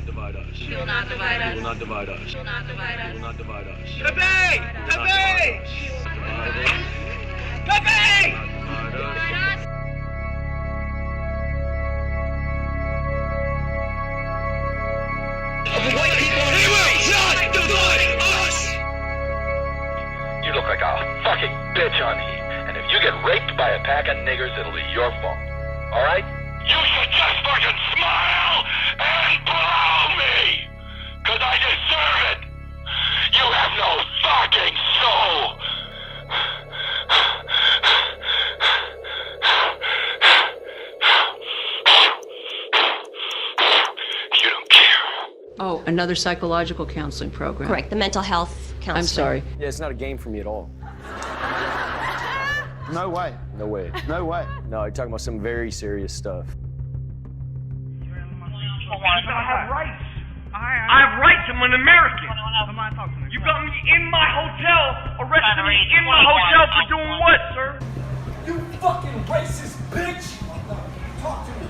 divide us. You will not divide us. You will not divide us. You will not divide us. You will not divide us. Pepe! Pepe! Pepe! White people, he will not divide us! You look like a fucking bitch on heat. And if you get raped by a pack of niggers, it'll be your fault. Alright? You should just fucking smile and blow me! Cause I deserve it! You have no fucking soul! You don't care. Oh, another psychological counseling program. Correct, the mental health counseling. I'm sorry. Yeah, it's not a game for me at all. No way. No way. No way. No, you're talking about some very serious stuff. I have rights. I have rights. I'm an American. You got me in my hotel, arrested me in my hotel for doing what, sir? You fucking racist bitch! Talk to me.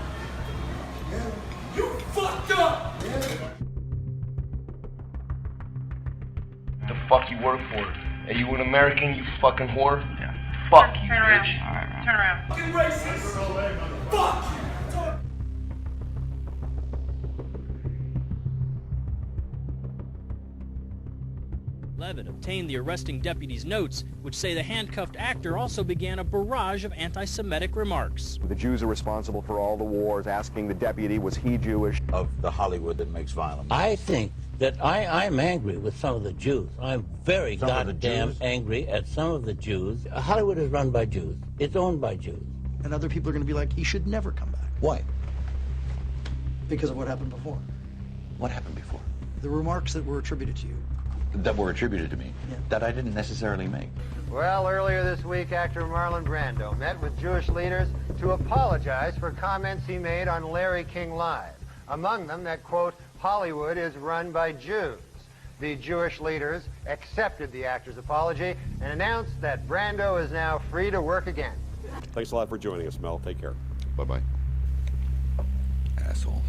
You fucked up! The fuck you work for? Are you an American, you fucking whore? Yeah. Fuck you, bitch. Turn around. Fucking racist! Fuck you! 11 obtained the arresting deputy's notes, which say the handcuffed actor also began a barrage of anti-Semitic remarks. The Jews are responsible for all the wars, asking the deputy, was he Jewish? Of the Hollywood that makes violence. I think that I'm angry with some of the Jews. I'm very goddamn angry at some of the Jews. Hollywood is run by Jews. It's owned by Jews. And other people are going to be like, he should never come back. Why? Because of what happened before. What happened before? The remarks that were attributed to you. That were attributed to me. Yeah. That I didn't necessarily make. Well, earlier this week, actor Marlon Brando met with Jewish leaders to apologize for comments he made on Larry King Live. Among them, that, quote, Hollywood is run by Jews. The Jewish leaders accepted the actor's apology and announced that Brando is now free to work again. Thanks a lot for joining us, Mel. Take care. Bye-bye. Asshole.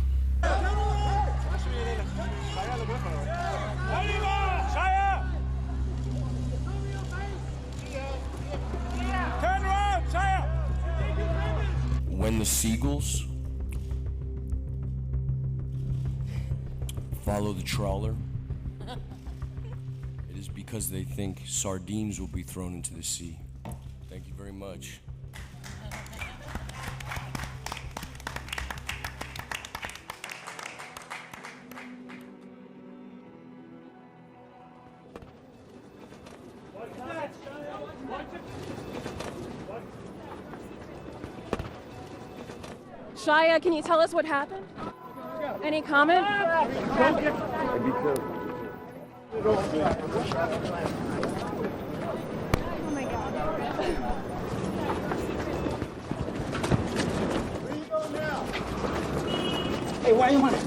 When the seagulls follow the trawler, it is because they think sardines will be thrown into the sea. Thank you very much. Shia, can you tell us what happened? Any comment? Oh my God. Where you going now? Hey, why you want it?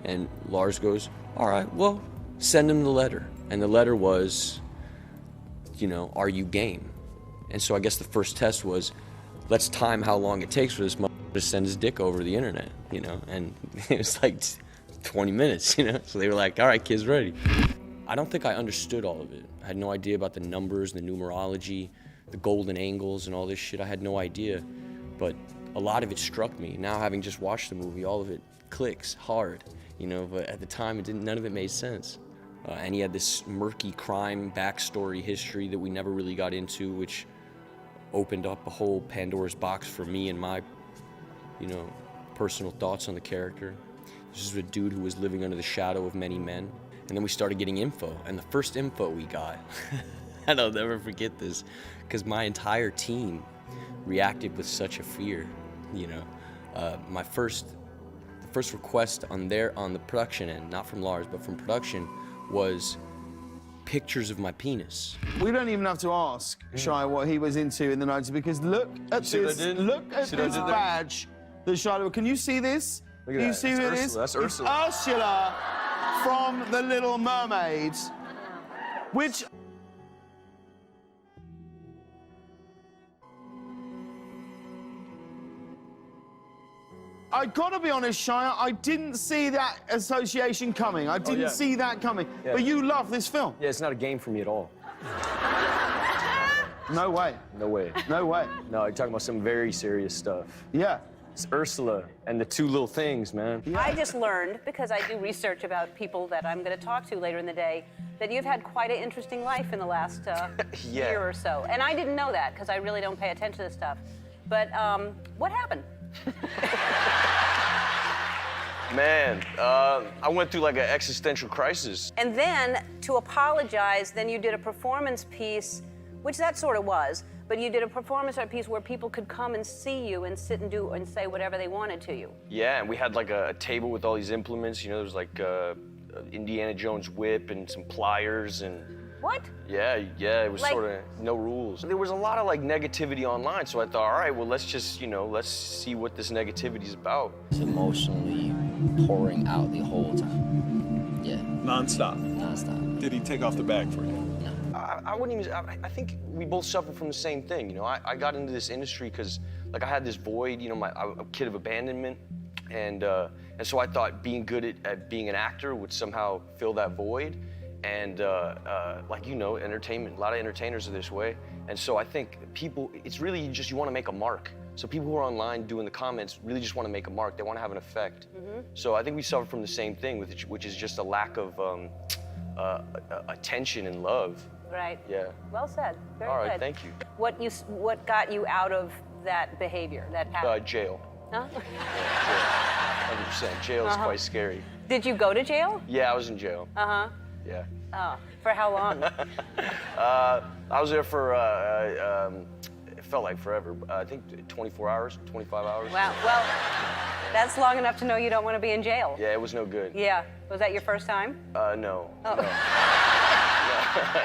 And Lars goes, all right, well, send him the letter. And the letter was, you know, are you game? And so I guess the first test was, let's time how long it takes for this motherfucker to send his dick over the internet, you know? And it was like 20 minutes, you know? So they were like, all right, kid's ready. I don't think I understood all of it. I had no idea about the numbers, the numerology, the golden angles and all this shit. I had no idea. But a lot of it struck me. Now, having just watched the movie, all of it clicks hard. You know, but at the time, none of it made sense. And he had this murky crime backstory history that we never really got into, which opened up a whole Pandora's box for me and my, you know, personal thoughts on the character. This is a dude who was living under the shadow of many men. And then we started getting info. And the first info we got, and I'll never forget this, because my entire team reacted with such a fear, you know. My first request on the production end, not from Lars, but from production, was pictures of my penis. We don't even have to ask Shia what he was into in the 90s because look at this. Look at this badge that Shia. Can you see this? Can you see who it is? That's It's Ursula. Ursula from The Little Mermaid, which. I gotta be honest, Shia, I didn't see that association coming. I didn't see that coming. Yeah. But you love this film. Yeah, it's not a game for me at all. No way. No way. No way. No, you're talking about some very serious stuff. Yeah. It's Ursula and the two little things, man. Yeah. I just learned, because I do research about people that I'm going to talk to later in the day, that you've had quite an interesting life in the last year or so. And I didn't know that, because I really don't pay attention to this stuff. But what happened? Man, I went through like an existential crisis. And then, to apologize, then you did a performance piece, which that sort of was, but you did a performance art piece where people could come and see you and sit and do and say whatever they wanted to you. Yeah, and we had like a table with all these implements. You know, there was like Indiana Jones whip and some pliers and... What? Yeah, it was Like- sort of no rules. There was a lot of like negativity online, so I thought, all right, well, let's just, let's see what this negativity is about. It's emotionally pouring out the whole time. Yeah. Non-stop? Non-stop. Did he take off the bag for you? I wouldn't even, I think we both suffer from the same thing, I got into this industry because, like, I had this void, I'm a kid of abandonment, and so I thought being good at being an actor would somehow fill that void, and entertainment, a lot of entertainers are this way, and so I think people, it's really just you want to make a mark. So people who are online doing the comments really just want to make a mark. They want to have an effect. Mm-hmm. So I think we suffer from the same thing, which is just a lack of attention and love. Right. Yeah. Well said. Very All right, good. thank you. What got you out of that behavior, that pattern? Jail. Huh? Yeah, 100%. Jail is quite scary. Did you go to jail? Yeah, I was in jail. Uh-huh. Yeah. Oh, for how long? I was there for, it felt like forever. I think 24 hours, 25 hours. Wow. Well, that's long enough to know you don't want to be in jail. Yeah, it was no good. Yeah. Was that your first time? No. Oh. No.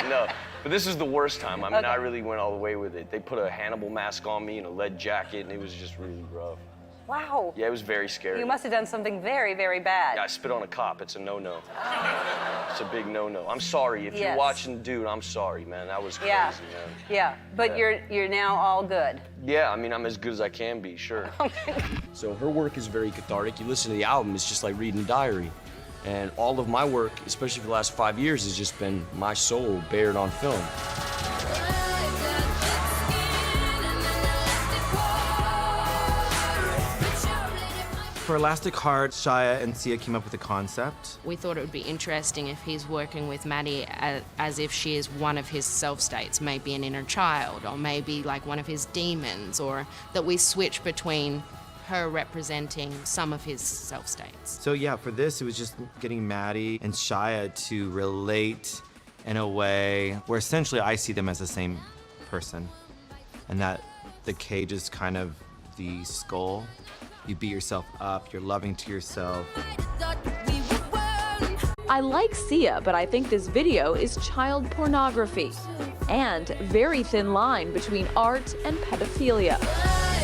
No. But this is the worst time. I mean, Okay. I really went all the way with it. They put a Hannibal mask on me and a lead jacket, and it was just really rough. Wow. Yeah, it was very scary. You must have done something very, very bad. Yeah, I spit on a cop. It's a no-no. It's a big no-no. I'm sorry. If Yes. you're watching, dude, I'm sorry, man. That was crazy, Yeah. man. Yeah. But Yeah. you're now all good. Yeah, I mean, I'm as good as I can be, sure. So her work is very cathartic. You listen to the album, it's just like reading a diary. And all of my work, especially for the last 5 years, has just been my soul bared on film. For Elastic Heart, Shia and Sia came up with a concept. We thought it would be interesting if he's working with Maddie as if she is one of his self-states, maybe an inner child, or maybe like one of his demons, or that we switch between her representing some of his self-states. So yeah, for this, it was just getting Maddie and Shia to relate in a way where essentially I see them as the same person, and that the cage is kind of the skull. You beat yourself up, you're loving to yourself. I like Sia, but I think this video is child pornography and very thin line between art and pedophilia.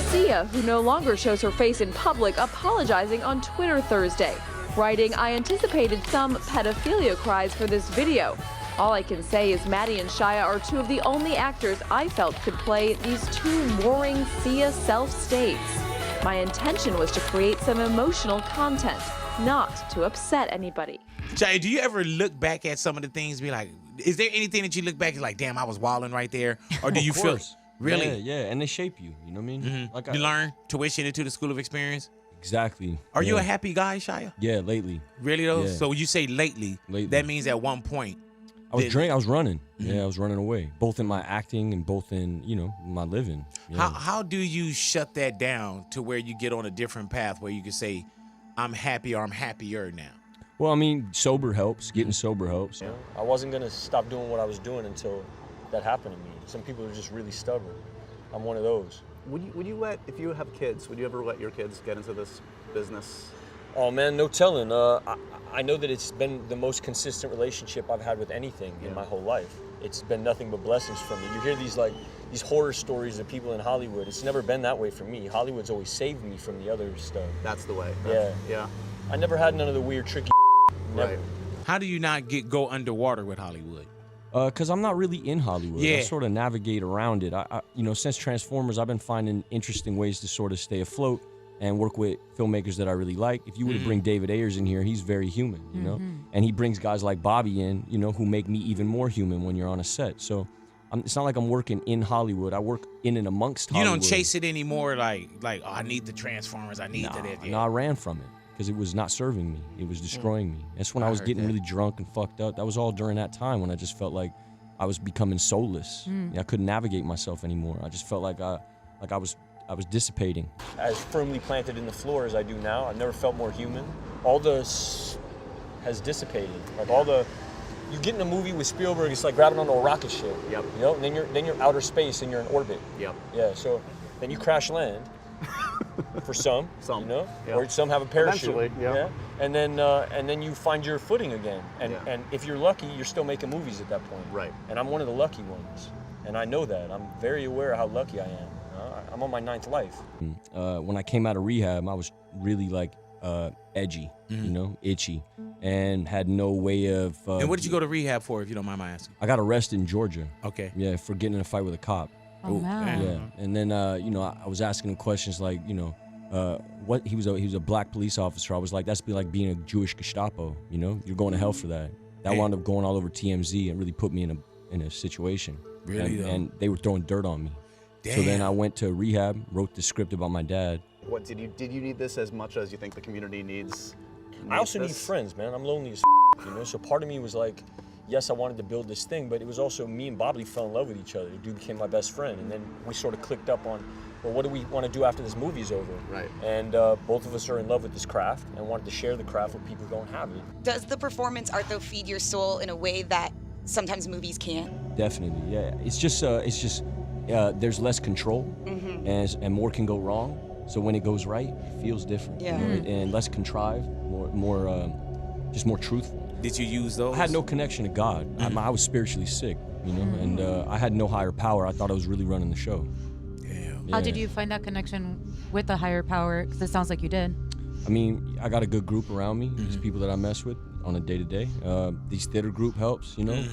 Sia, who no longer shows her face in public, apologizing on Twitter Thursday, writing, "I anticipated some pedophilia cries for this video. All I can say is Maddie and Shia are two of the only actors I felt could play these two warring Sia self-states. My intention was to create some emotional content, not to upset anybody." Jay, do you ever look back at some of the things and be like, is there anything that you look back and like, damn, I was wilding right there? Or do you feel, really? Yeah, and they shape you, you know what I mean? Mm-hmm. Like You learn tuition into the School of Experience? Exactly. Are you a happy guy, Shia? Yeah, lately. Really though? Yeah. So you say lately, that means at one point. I was running. Yeah, I was running away, both in my acting and both in, my living. Yeah. How do you shut that down to where you get on a different path where you can say, I'm happy or I'm happier now? Well, I mean, sober helps. Getting sober helps. I wasn't going to stop doing what I was doing until that happened to me. Some people are just really stubborn. I'm one of those. Would you let, if you have kids, would you ever let your kids get into this business? Oh man, no telling. I know that it's been the most consistent relationship I've had with anything in my whole life. It's been nothing but blessings for me. You hear these horror stories of people in Hollywood. It's never been that way for me. Hollywood's always saved me from the other stuff. That's the way. Yeah. I never had none of the weird, tricky never. Right. How do you not go underwater with Hollywood? Because I'm not really in Hollywood. Yeah. I sort of navigate around it. I since Transformers, I've been finding interesting ways to sort of stay afloat and work with filmmakers that I really like. If you were to bring David Ayers in here, he's very human, you know? And he brings guys like Bobby in, you know, who make me even more human when you're on a set. So it's not like I'm working in Hollywood. I work in and amongst Hollywood. You don't chase it anymore like oh, I need the Transformers, I need that. No, I ran from it because it was not serving me. It was destroying me. That's when I was getting really drunk and fucked up. That was all during that time when I just felt like I was becoming soulless. I couldn't navigate myself anymore. I just felt like I was dissipating. As firmly planted in the floor as I do now, I've never felt more human. All this has dissipated. Like you get in a movie with Spielberg, it's like grabbing onto a rocket ship. Yep. You know, and then you're outer space and you're in orbit. Yep. Yeah. So then you crash land. For some, you know, or some have a parachute. Eventually, yeah. And then you find your footing again. And if you're lucky, you're still making movies at that point. Right. And I'm one of the lucky ones, and I know that. I'm very aware of how lucky I am. I'm on my 9th life. When I came out of rehab, I was really like edgy, you know, itchy, and had no way of. And what did you go to rehab for, if you don't mind my asking? I got arrested in Georgia. Okay. Yeah, for getting in a fight with a cop. Oh, wow. Yeah, and then you know, I was asking him questions like, you know, what he was a black police officer. I was like, that's like being a Jewish Gestapo. You know, you're going to hell for that. That wound up going all over TMZ and really put me in a situation. Really? And they were throwing dirt on me. Damn. So then I went to rehab, wrote the script about my dad. What did you need this as much as you think the community needs? I also need friends, man. I'm lonely as you know. So part of me was like, yes, I wanted to build this thing, but it was also me and Bobby fell in love with each other. The dude became my best friend, and then we sort of clicked up on, well, what do we want to do after this movie's over? Right. And both of us are in love with this craft and wanted to share the craft with people who don't have it. Does the performance art though feed your soul in a way that sometimes movies can't? Definitely, yeah. It's just there's less control, and more can go wrong. So when it goes right, it feels different. Yeah. You know, and less contrived, just more truthful. Did you use those? I had no connection to God. I was spiritually sick, you know, and I had no higher power. I thought I was really running the show. Damn. How did you find that connection with the higher power? Because it sounds like you did. I mean, I got a good group around me. These people that I mess with on a day-to-day. These theater group helps, you know.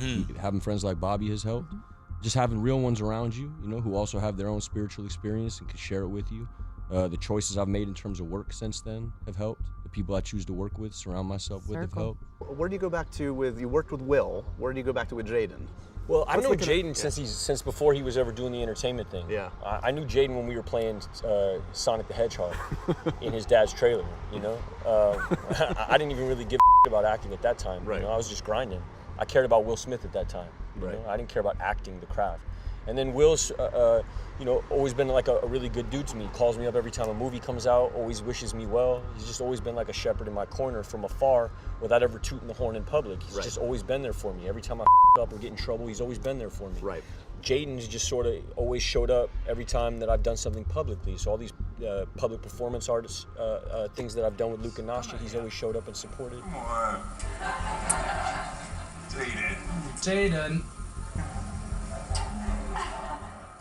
Having friends like Bobby has helped. Just having real ones around you, you know, who also have their own spiritual experience and can share it with you. The choices I've made in terms of work since then have helped. The people I choose to work with, surround myself with, have helped. Where do you go back to you worked with Will? Where do you go back to with Jaden? Well, I've known Jaden since before he was ever doing the entertainment thing. Yeah. I knew Jaden when we were playing Sonic the Hedgehog in his dad's trailer, you know? I didn't even really give a about acting at that time. Right. You know? I was just grinding. I cared about Will Smith at that time. You Right. know? I didn't care about acting, the craft. And then Will's, you know, always been like a really good dude to me. He calls me up every time a movie comes out, always wishes me well. He's just always been like a shepherd in my corner from afar without ever tooting the horn in public. He's just always been there for me. Every time I up or get in trouble, he's always been there for me. Right. Jaden's just sort of always showed up every time that I've done something publicly. So all these public performance artists, things that I've done with Luke and Nasha, he's always showed up and supported. Come on. Jaden.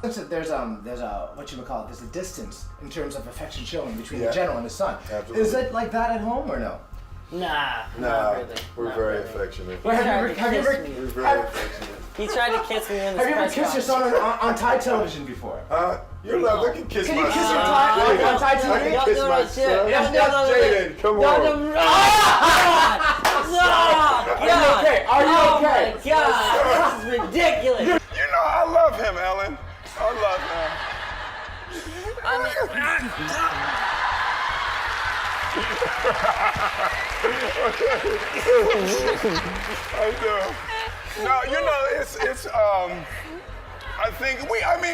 There's a distance in terms of affection showing between the general and his son. Absolutely. Is it like that at home or no? Nah, really. We're very affectionate. Have you ever We're very affectionate. He tried to kiss me in the Have you ever kissed your son on Thai television before? You're not looking kiss Can my you kiss son. your Thai on Thai I television? can kiss my son. Jaden, come on. Are you okay? Are you okay? Oh my God, this is ridiculous. You know I love him, Ellen. I love him. I do. No, you know, it's I think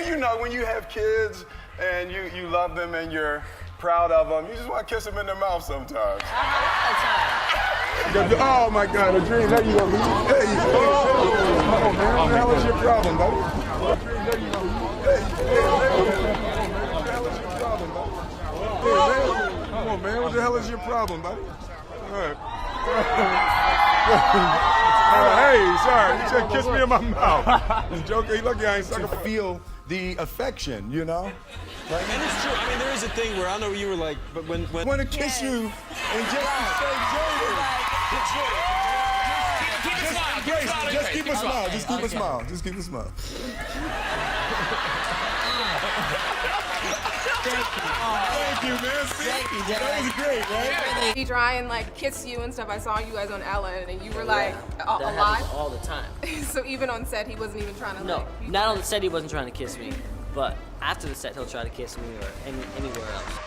you know, when you have kids and you love them and you're proud of them, you just want to kiss them in the mouth sometimes. Oh my God, a dream. There you go. There you go. Oh man, what the hell is your problem, buddy? There you go. Hey, what the hell is your problem, buddy? Come on, on, man. What the hell is your problem, buddy? All right. Hey, sorry. You just kissed me in my mouth. Joker, look, I ain't sucking. Feel the affection, you know? Right? And it's true. I mean, there is a thing where I know you were like, but when I want to kiss you and just say Joker. Just keep a smile. Just keep a smile. Just keep a smile. Thank you, man. See? That was great, right? He try and like kiss you and stuff. I saw you guys on Ellen, and you were like that alive happens all the time. So even on set, he wasn't even trying to. No, like, not on the set he wasn't trying to kiss me, but after the set he'll try to kiss me or anywhere else.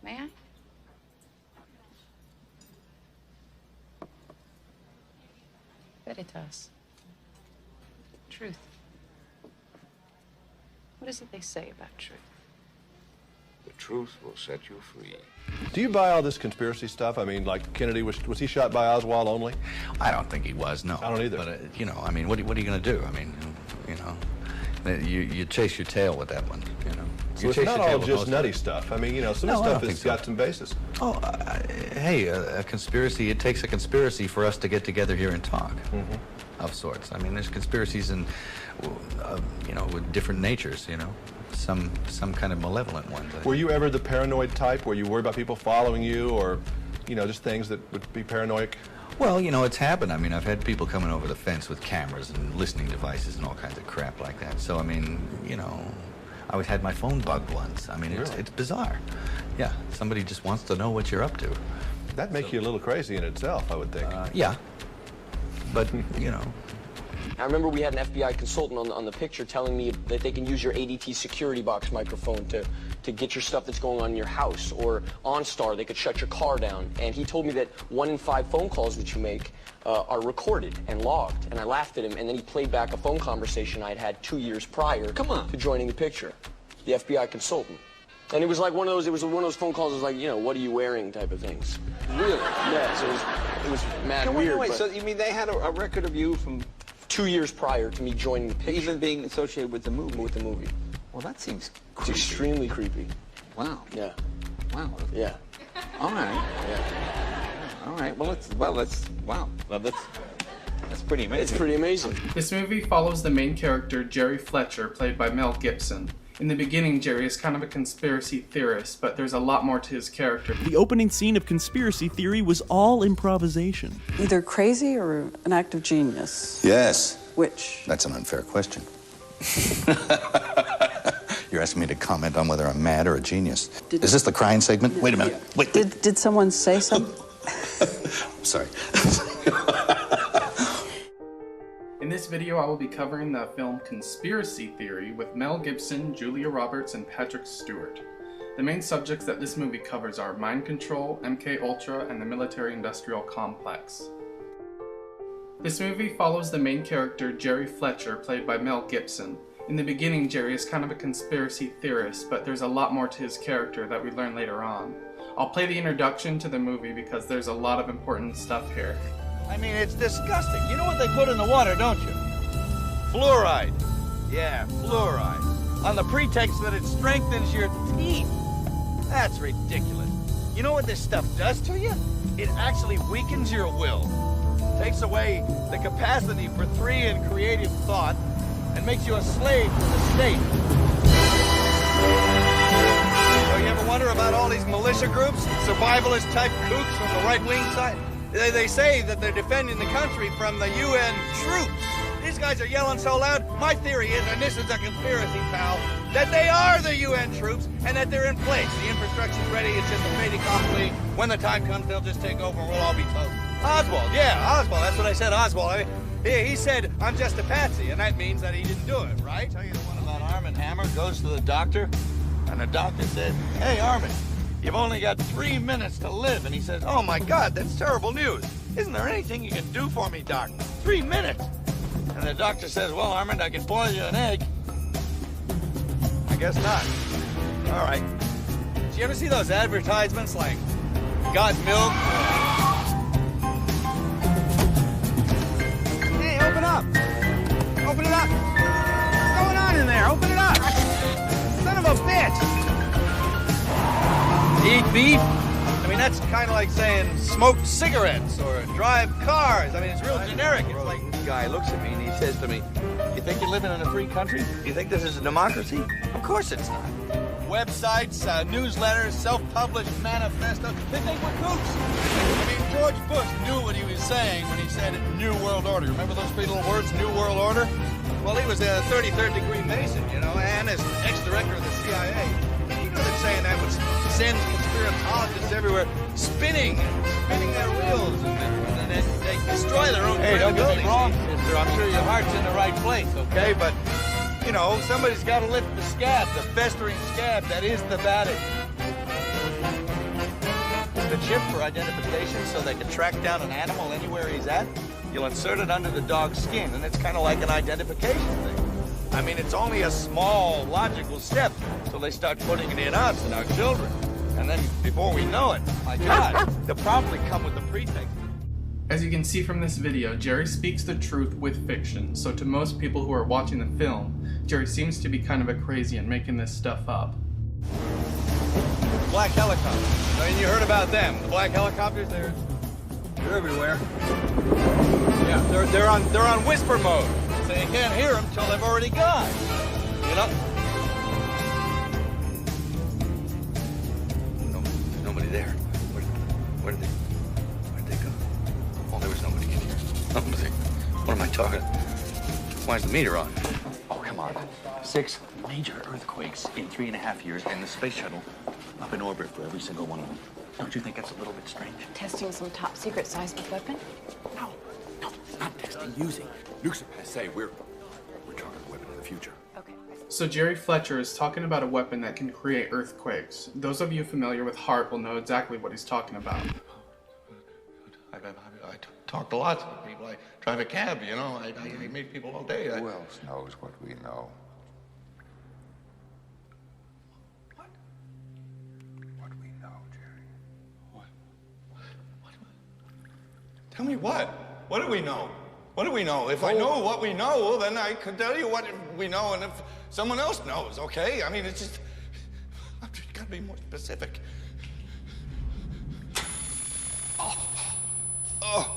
May I? Veritas. Truth. What is it they say about truth? The truth will set you free. Do you buy all this conspiracy stuff? I mean, like Kennedy, was he shot by Oswald only? I don't think he was, no. I don't either. But, you know, I mean, what are you going to do? I mean, you know, you chase your tail with that one, you know. So it's not all just nutty stuff. I mean, you know, some of the stuff has got some basis. Oh, hey, a conspiracy, it takes a conspiracy for us to get together here and talk, of sorts. I mean, there's conspiracies in, you know, with different natures, you know. Some kind of malevolent ones. Were you ever the paranoid type where you worry about people following you or, you know, just things that would be paranoid? Well, you know, it's happened. I mean, I've had people coming over the fence with cameras and listening devices and all kinds of crap like that. So, I mean, you know, I had my phone bugged once. I mean, it's bizarre. Yeah, somebody just wants to know what you're up to. That'd make you a little crazy in itself, I would think. Yeah, but, you know. I remember we had an FBI consultant on the picture telling me that they can use your ADT security box microphone to get your stuff that's going on in your house, or OnStar, they could shut your car down. And he told me that 1 in 5 phone calls that you make are recorded and logged. And I laughed at him, and then he played back a phone conversation I'd had 2 years prior to joining the picture, the FBI consultant. And it was like one of those phone calls that was like, you know, what are you wearing type of things. Really? Yeah, so it was mad weird. Wait, so you mean they had a record of you from 2 years prior to me joining the picture. Even being associated with the movie? With the movie. Well, that seems creepy. It's extremely creepy. Wow. Yeah. Wow. Yeah. All right. Yeah. All right. Well, that's pretty amazing. It's pretty amazing. This movie follows the main character, Jerry Fletcher, played by Mel Gibson. In the beginning, Jerry is kind of a conspiracy theorist, but there's a lot more to his character. The opening scene of Conspiracy Theory was all improvisation. Either crazy or an act of genius. Yes. Which? That's an unfair question. You're asking me to comment on whether I'm mad or a genius. Is this the crying segment? Wait a minute. Wait. Did someone say something? Sorry. In this video, I will be covering the film Conspiracy Theory with Mel Gibson, Julia Roberts, and Patrick Stewart. The main subjects that this movie covers are mind control, MK-Ultra, and the military-industrial complex. This movie follows the main character, Jerry Fletcher, played by Mel Gibson. In the beginning, Jerry is kind of a conspiracy theorist, but there's a lot more to his character that we learn later on. I'll play the introduction to the movie because there's a lot of important stuff here. I mean, it's disgusting. You know what they put in the water, don't you? Fluoride. Yeah, fluoride. On the pretext that it strengthens your teeth. That's ridiculous. You know what this stuff does to you? It actually weakens your will. Takes away the capacity for free and creative thought and makes you a slave to the state. So you ever wonder about all these militia groups, survivalist type kooks from the right-wing side? They say that they're defending the country from the UN troops. These guys are yelling so loud. My theory is, and this is a conspiracy, pal, that they are the UN troops and that they're in place. The infrastructure's ready. It's just a fait accompli. When the time comes, they'll just take over and we'll all be toast. Oswald, yeah, Oswald. That's what I said, Oswald. I mean, he said, I'm just a patsy, and that means that he didn't do it, right? Tell you the one about Arm & Hammer goes to the doctor, and the doctor said, hey, Armin, you've only got 3 minutes to live. And he says, oh, my God, that's terrible news. Isn't there anything you can do for me, Doc? 3 3 minutes. And the doctor says, well, Armand, I can boil you an egg. I guess not. All right. Did you ever see those advertisements like, got milk? Hey, open up. Open it up. What's going on in there? Open it up. Son of a bitch. Eat beef? I mean, that's kind of like saying smoke cigarettes or drive cars. I mean, it's real generic. It's like... This guy looks at me and he says to me, you think you're living in a free country? You think this is a democracy? Of course it's not. Websites, newsletters, self-published manifestos, they think we're kooks. I mean, George Bush knew what he was saying when he said New World Order. Remember those three little words, New World Order? Well, he was a 33rd degree Mason, you know, and as ex-director of the CIA. He knew that saying that would send conspiratologists everywhere spinning their wheels, and they destroy their own credibility. Hey, don't get me wrong, sister. I'm sure your heart's in the right place, okay? But, you know, somebody's got to lift the scab, the festering scab that is the Vatican. The chip for identification so they can track down an animal anywhere he's at, you'll insert it under the dog's skin, and it's kind of like an identification thing. I mean, it's only a small, logical step, so they start putting it in us and our children. And then, before we know it, my God, they'll probably come with the pretext. As you can see from this video, Jerry speaks the truth with fiction, so to most people who are watching the film, Jerry seems to be kind of a crazy and making this stuff up. Black helicopters. I mean, you heard about them. The black helicopters, they're everywhere. Yeah, they're on whisper mode, so you can't hear them till they've already gone. You know? Nobody there. Where did they go? Oh, there was nobody in here. What am I talking? Why is the meter on? Oh, come on. 6 major earthquakes in 3.5 years, and the space shuttle up in orbit for every single one of them. Don't you think that's a little bit strange? Testing some top secret seismic weapon? No, not testing, using. Nukes are passe. We're talking a weapon of the future. Okay. So Jerry Fletcher is talking about a weapon that can create earthquakes. Those of you familiar with HAARP will know exactly what he's talking about. I talk to lots of people. I drive a cab, you know. I meet people all day. Who else knows what we know? What we know, Jerry. Tell me what? What do we know? What do we know? If I know what we know, then I could tell you what we know, and if someone else knows, okay? I mean, it's just... I've just got to be more specific. Oh.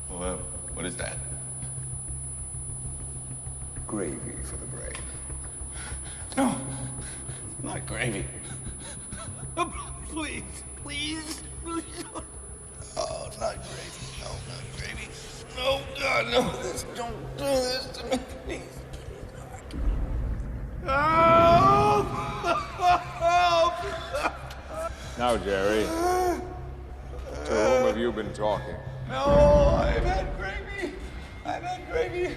Well, what is that? Gravy for the brain. No, not gravy. Please, please, please. Oh, not gravy. No, not gravy. No, God, no. Don't do this to me, please. Help! Help! Now, Jerry, to whom have you been talking? No, I've had gravy. I've had gravy.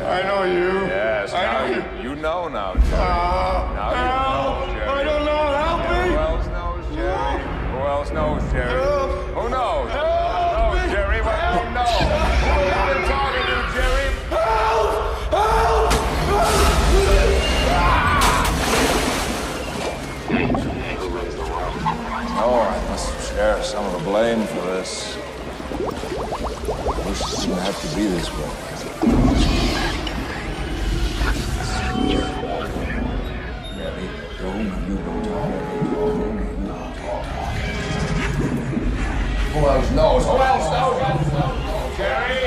I know you. Yes, I now know you know now, Jerry. Now you know, Jerry. I don't know. Help me. Who else knows, Jerry? Who else knows, Jerry? Who knows? Help me. Jerry, what do you know? Who have you been talking to, Jerry? Oh, I must share some of the blame for this. I wish it didn't have to be this way. Jerry, to whom have you been talking? Who else knows? Who else knows? Jerry,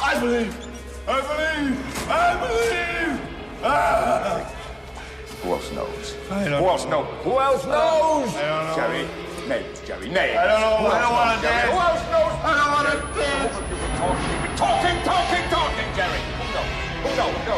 I believe. Who else knows? I don't Who else knows? Who else knows? I don't know. Jerry, names, Jerry, names. I don't know. Who I don't else want knows, to Jerry? dance. Who else knows? I don't want to dance. You've been talking, Jerry. Who knows? No.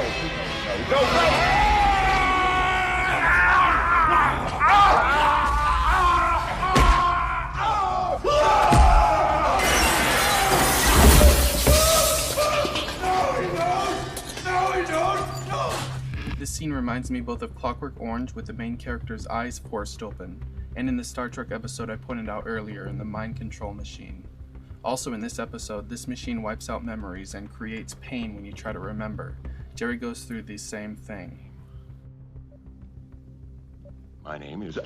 reminds me both of Clockwork Orange with the main character's eyes forced open, and in the Star Trek episode I pointed out earlier in the Mind Control Machine. Also in this episode, this machine wipes out memories and creates pain when you try to remember. Jerry goes through the same thing. My name is...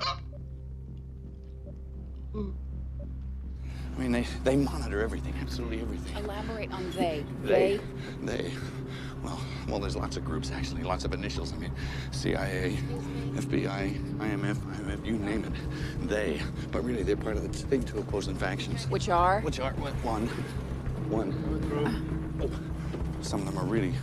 I mean, they monitor everything, absolutely everything. Elaborate on they. They. Well, there's lots of groups, actually, lots of initials. I mean, CIA, FBI, IMF, you name it. They. But really, they're part of the big two opposing factions. Which are? One. Some of them are really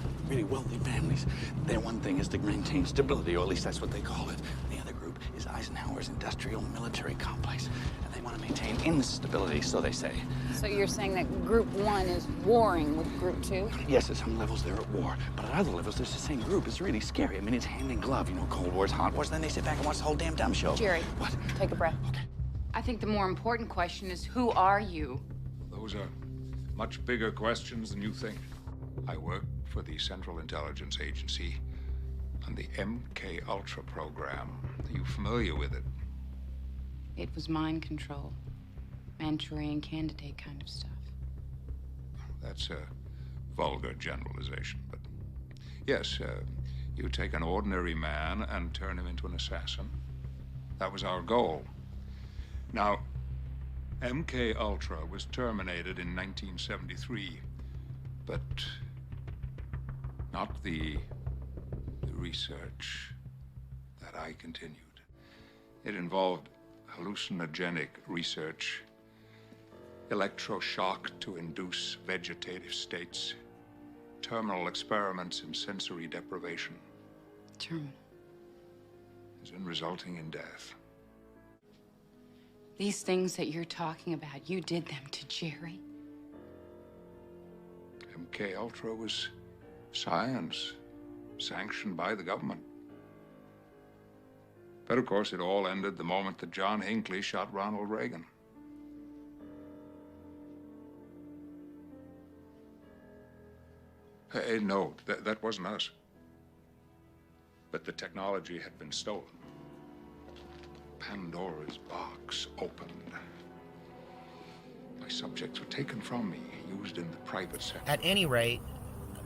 wealthy families. Their one thing is to maintain stability, or at least that's what they call it. The other group is Eisenhower's industrial military complex. And they want to maintain instability, so they say. So you're saying that Group 1 is warring with Group 2? Yes, at some levels they're at war. But at other levels, there's the same group. It's really scary. I mean, it's hand in glove. You know, Cold Wars, Hot Wars. Then they sit back and watch the whole damn dumb show. Jerry. What? Take a breath. Okay. I think the more important question is, who are you? Those are much bigger questions than you think. I work for the Central Intelligence Agency on the MK Ultra program. Are you familiar with it? It was mind control. Manchurian candidate kind of stuff. That's a vulgar generalization, but yes, you take an ordinary man and turn him into an assassin. That was our goal. Now, MK Ultra was terminated in 1973, but not the research that I continued. It involved hallucinogenic research, electroshock to induce vegetative states, terminal experiments in sensory deprivation. Terminal. As in resulting in death. These things that you're talking about, you did them to Jerry? MK Ultra was science, sanctioned by the government. But of course, it all ended the moment that John Hinckley shot Ronald Reagan. No, that wasn't us. But the technology had been stolen. Pandora's box opened. My subjects were taken from me, used in the private sector. At any rate,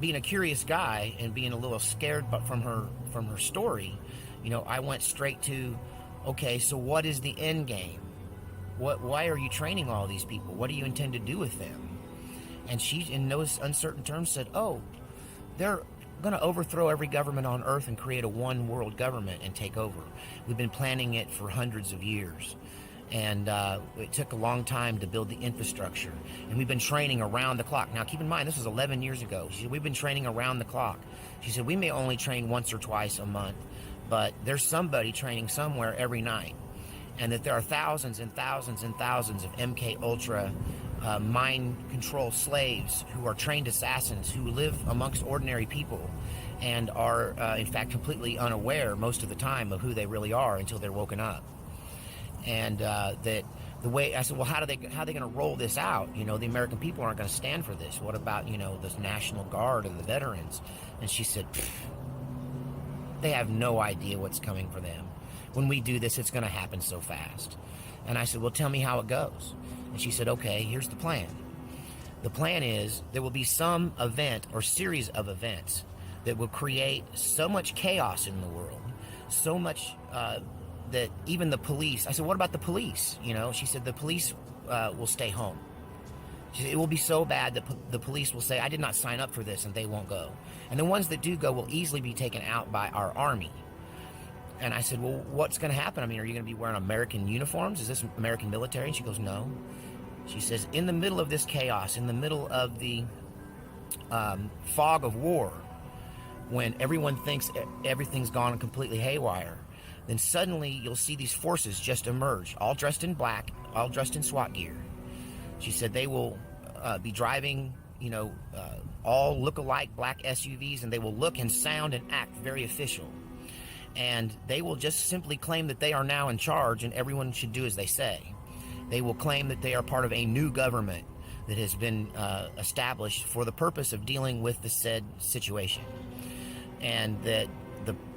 being a curious guy and being a little scared but from her story, you know, I went straight to, okay, so what is the end game? Why are you training all these people? What do you intend to do with them? And she, in those uncertain terms, said, oh, they're going to overthrow every government on Earth and create a one world government and take over. We've been planning it for hundreds of years. And it took a long time to build the infrastructure. And we've been training around the clock. Now, keep in mind, this was 11 years ago. She said, we've been training around the clock. She said, we may only train once or twice a month, but there's somebody training somewhere every night. And that there are thousands and thousands and thousands of MK Ultra mind control slaves who are trained assassins who live amongst ordinary people and are, in fact, completely unaware most of the time of who they really are until they're woken up. And that the way I said, well, how are they going to roll this out? You know, the American people aren't going to stand for this. What about, you know, the National Guard and the veterans? And she said, they have no idea what's coming for them. When we do this, it's going to happen so fast. And I said, well, tell me how it goes. And she said, okay, here's the plan. The plan is there will be some event or series of events that will create so much chaos in the world, so much that even the police, I said, what about the police? You know, she said, the police will stay home. She said, it will be so bad that the police will say, I did not sign up for this, and they won't go. And the ones that do go will easily be taken out by our army. And I said, well, what's going to happen? I mean, are you going to be wearing American uniforms? Is this American military? And she goes, no. She says, in the middle of this chaos, in the middle of the fog of war, when everyone thinks everything's gone completely haywire, then suddenly you'll see these forces just emerge, all dressed in black, all dressed in SWAT gear. She said they will be driving, you know, all look-alike black SUVs, and they will look and sound and act very official. And they will just simply claim that they are now in charge and everyone should do as they say. They will claim that they are part of a new government that has been established for the purpose of dealing with the said situation. And that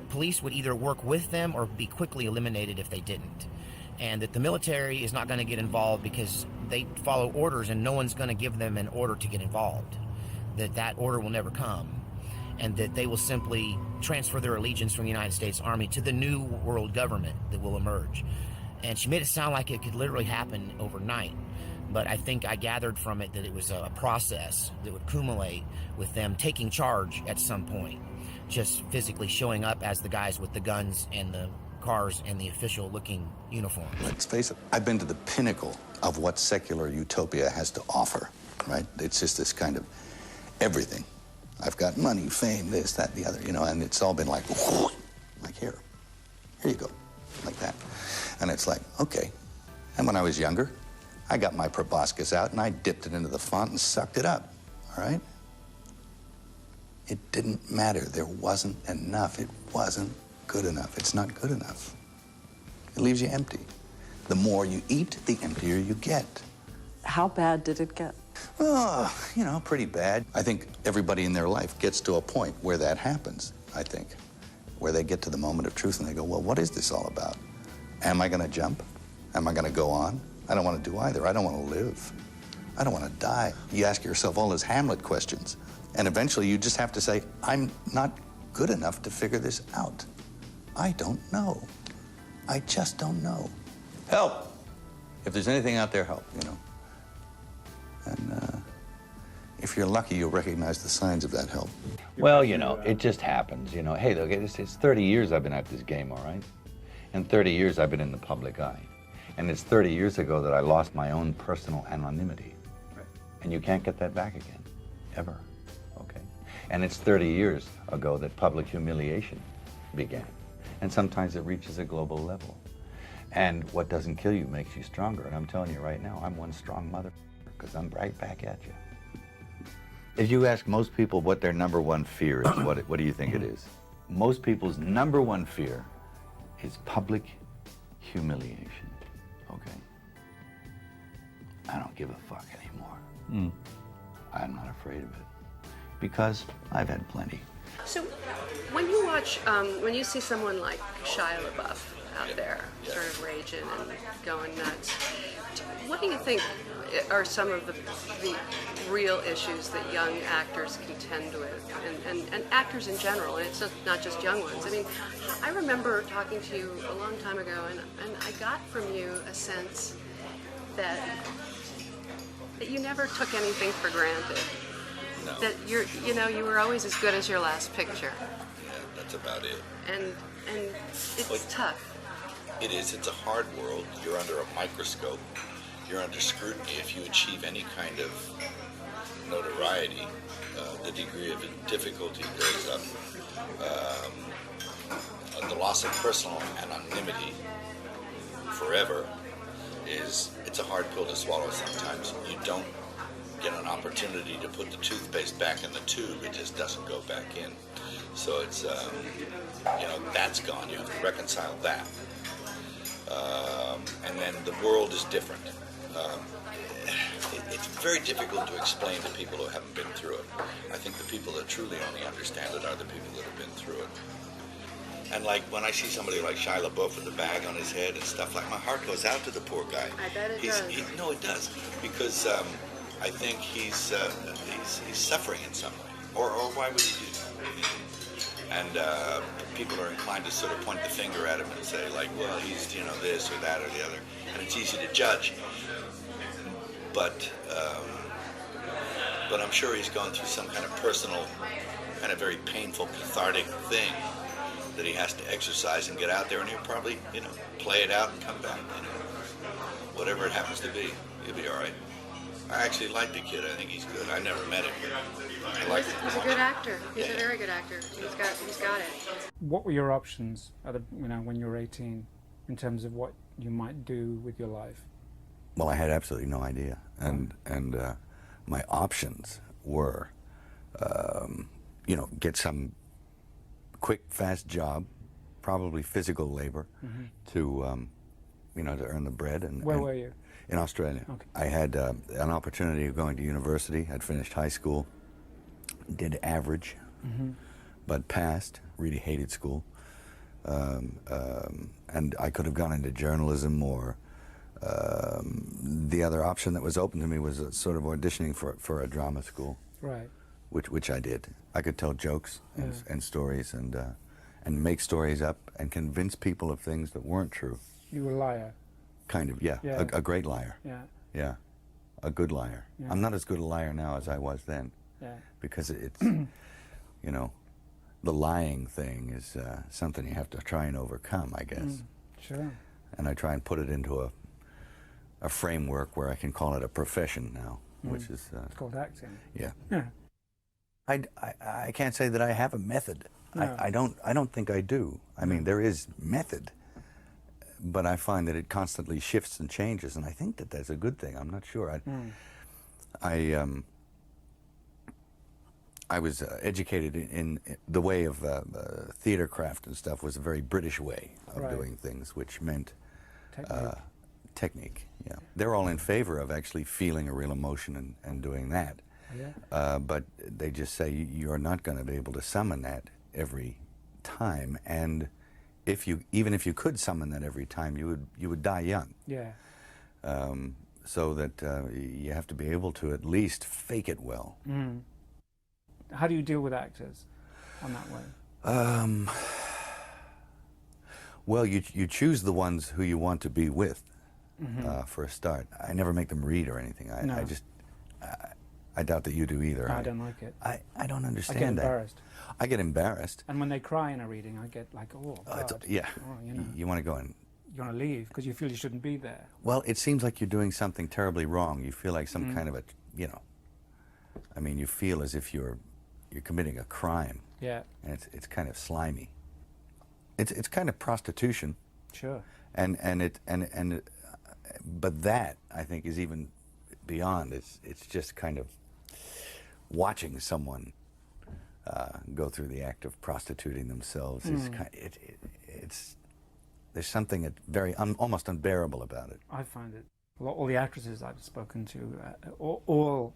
police would either work with them or be quickly eliminated if they didn't. And that the military is not going to get involved because they follow orders and no one's going to give them an order to get involved. That order will never come. And that they will simply transfer their allegiance from the United States Army to the new world government that will emerge. And she made it sound like it could literally happen overnight. But I think I gathered from it that it was a process that would accumulate with them taking charge at some point, just physically showing up as the guys with the guns and the cars and the official-looking uniform. Let's face it, I've been to the pinnacle of what secular utopia has to offer, right? It's just this kind of everything. I've got money, fame, this, that, the other, you know, and it's all been like here you go, like that. And it's like, okay. And when I was younger, I got my proboscis out and I dipped it into the font and sucked it up, all right? It didn't matter. There wasn't enough. It wasn't good enough. It's not good enough. It leaves you empty. The more you eat, the emptier you get. How bad did it get? Oh, you know, pretty bad. I think everybody in their life gets to a point where that happens, I think, where they get to the moment of truth and they go, well, what is this all about? Am I going to jump? Am I going to go on? I don't want to do either. I don't want to live. I don't want to die. You ask yourself all those Hamlet questions, and eventually you just have to say, I'm not good enough to figure this out. I don't know. I just don't know. Help! If there's anything out there, help, you know. And if you're lucky, you'll recognize the signs of that help. Well, you know, it just happens, you know. Hey, look, it's 30 years I've been at this game, all right? And 30 years I've been in the public eye. And it's 30 years ago that I lost my own personal anonymity. Right. And you can't get that back again, ever, okay? And it's 30 years ago that public humiliation began. And sometimes it reaches a global level. And what doesn't kill you makes you stronger. And I'm telling you right now, I'm one strong mother, because I'm right back at you. If you ask most people what their number one fear is, what do you think it is? Most people's number one fear is public humiliation, okay? I don't give a fuck anymore. I'm not afraid of it, because I've had plenty. So, when you watch, when you see someone like Shia LaBeouf out there, sort of raging and going nuts, what do you think are some of the real issues that young actors contend with, and actors in general, and it's not just young ones? I mean, I remember talking to you a long time ago, and I got from you a sense that you never took anything for granted. No. That you were always as good as your last picture. Yeah, that's about it. And it's tough. It is. It's a hard world. You're under a microscope. You're under scrutiny. If you achieve any kind of notoriety, the degree of difficulty goes up. The loss of personal anonymity forever it's a hard pill to swallow sometimes. You don't get an opportunity to put the toothpaste back in the tube. It just doesn't go back in. So it's, that's gone. You have to reconcile that. And then the world is different. It's very difficult to explain to people who haven't been through it. I think the people that truly only understand it are the people that have been through it. And like when I see somebody like Shia LaBeouf with a bag on his head and stuff, like my heart goes out to the poor guy. I bet it does. No, it does, because I think he's suffering in some way. Or why would he do that? And people are inclined to sort of point the finger at him and say, like, well, he's this or that or the other, and it's easy to judge. But I'm sure he's gone through some kind of personal, kind of very painful, cathartic thing that he has to exercise and get out there, and he'll probably, play it out and come back, whatever it happens to be, he'll be all right. I actually like the kid. I think he's good. I never met him. I like him. He's a good actor. He's a very good actor. He's got it. What were your options when you were 18 in terms of what you might do with your life? Well, I had absolutely no idea, and my options were, get some quick, fast job, probably physical labor, to earn the bread. Where were you? In Australia. Okay. I had an opportunity of going to university. I'd finished high school, did average, but passed. Really hated school. And I could have gone into journalism, or the other option that was open to me was sort of auditioning for a drama school. Right. Which I did. I could tell jokes and, Yeah. and stories and make stories up and convince people of things that weren't true. You were a liar. Kind of, yeah. Yeah. A great liar. Yeah. Yeah. A good liar. Yeah. I'm not as good a liar now as I was then. Yeah. Because it's, you know, the lying thing is something you have to try and overcome, I guess. Sure. And I try and put it into a framework where I can call it a profession now, which is... it's called acting. Yeah. Yeah. I can't say that I have a method. No. I don't think I do. I mean, there is method, but I find that it constantly shifts and changes, and I think that that's a good thing. I'm not sure. I was educated in the way of theater craft and stuff was a very British way of Right. doing things, which meant Technique. technique. Yeah, they're all in favor of actually feeling a real emotion and doing that. Yeah. But they just say you're not going to be able to summon that every time, and even if you could summon that every time, you would die young. Yeah. So that you have to be able to at least fake it well. How do you deal with actors on that way? Well, you choose the ones who you want to be with Mhm. for a start. I never make them read or anything. No. I doubt that you do either. I don't like it. I don't understand I get that. embarrassed. I get embarrassed. And when they cry in a reading, I get like, oh, God. Yeah. Oh, you know. You want to go and... You want to leave because you feel you shouldn't be there. Well, it seems like you're doing something terribly wrong. You feel like some kind of a, you know, I mean, you feel as if you're committing a crime. Yeah. And it's kind of slimy. It's kind of prostitution. Sure. But that, I think, is even beyond. It's just kind of watching someone go through the act of prostituting themselves. It's there's something very almost unbearable about it. I find it. All the actresses I've spoken to, all